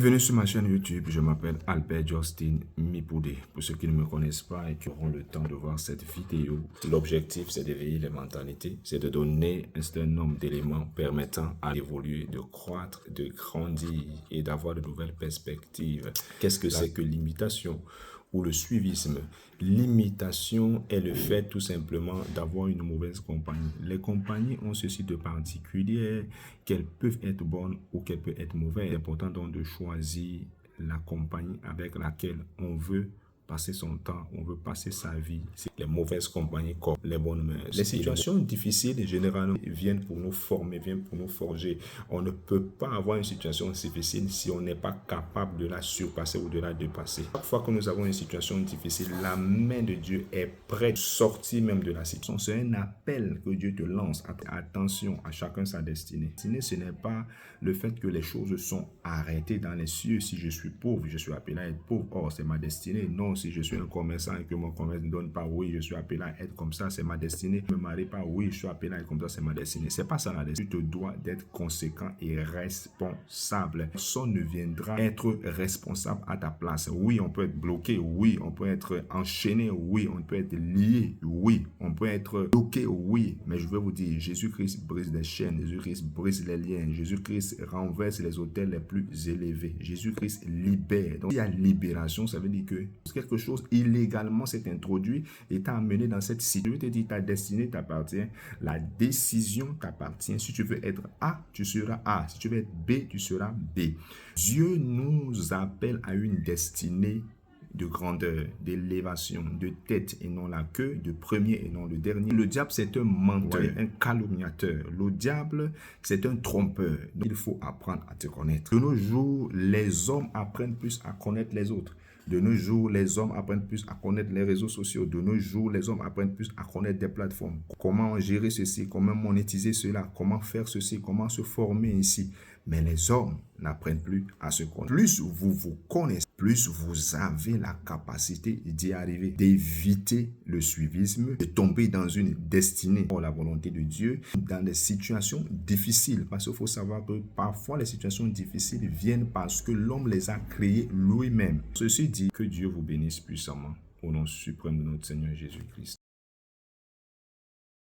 Bienvenue sur ma chaîne YouTube, je m'appelle Albert Justin Mipoudé. Pour ceux qui ne me connaissent pas et qui auront le temps de voir cette vidéo, l'objectif c'est d'éveiller les mentalités, c'est de donner un certain nombre d'éléments permettant à évoluer, de croître, de grandir et d'avoir de nouvelles perspectives. Qu'est-ce que c'est que l'imitation ou le suivisme? L'imitation est le fait tout simplement d'avoir une mauvaise compagnie. Les compagnies ont ceci de particulier qu'elles peuvent être bonnes ou qu'elles peuvent être mauvaises. C'est important donc de choisir la compagnie avec laquelle on veut passer son temps, on veut passer sa vie. C'est les mauvaises compagnies comme les bonnes mœurs. Les situations difficiles généralement viennent pour nous former, viennent pour nous forger. On ne peut pas avoir une situation difficile si on n'est pas capable de la surpasser ou de la dépasser. Chaque fois que nous avons une situation difficile, la main de Dieu est prête à sortir même de la situation. C'est un appel que Dieu te lance. Attention, à chacun sa destinée. Destinée, ce n'est pas le fait que les choses sont arrêtées dans les cieux. Si je suis pauvre, je suis appelé à être pauvre. Or, c'est ma destinée. Non, si je suis un commerçant et que mon commerce ne donne pas, oui, je suis appelé à être comme ça, c'est ma destinée. Je ne me marie pas, oui, je suis appelé à être comme ça, c'est ma destinée. C'est pas ça la destinée. Tu te dois d'être conséquent et responsable. Personne ne viendra être responsable à ta place. Oui, on peut être bloqué, oui, on peut être enchaîné, oui, on peut être lié, oui, on peut être bloqué, oui. Mais je veux vous dire, Jésus-Christ brise les chaînes, Jésus-Christ brise les liens, Jésus-Christ renverse les autels les plus élevés. Jésus-Christ libère. Donc, il y a libération, ça veut dire que quelque chose illégalement s'est introduit et t'a amené dans cette situation. Je te dis, ta destinée t'appartient, la décision t'appartient. Si tu veux être A, tu seras A. Si tu veux être B, tu seras B. Dieu nous appelle à une destinée de grandeur, d'élévation, de tête et non la queue, de premier et non le dernier. Le diable, c'est un menteur, un calomniateur. Le diable, c'est un trompeur. Donc, il faut apprendre à te connaître. De nos jours, les hommes apprennent plus à connaître les autres. De nos jours, les hommes apprennent plus à connaître les réseaux sociaux. De nos jours, les hommes apprennent plus à connaître des plateformes. Comment gérer ceci, comment monétiser cela, comment faire ceci, comment se former ici. Mais les hommes n'apprennent plus à se connaître. Plus vous vous connaissez, plus vous avez la capacité d'y arriver, d'éviter le suivisme, de tomber dans une destinée pour la volonté de Dieu, dans des situations difficiles. Parce qu'il faut savoir que parfois les situations difficiles viennent parce que l'homme les a créées lui-même. Ceci dit, que Dieu vous bénisse puissamment au nom suprême de notre Seigneur Jésus-Christ.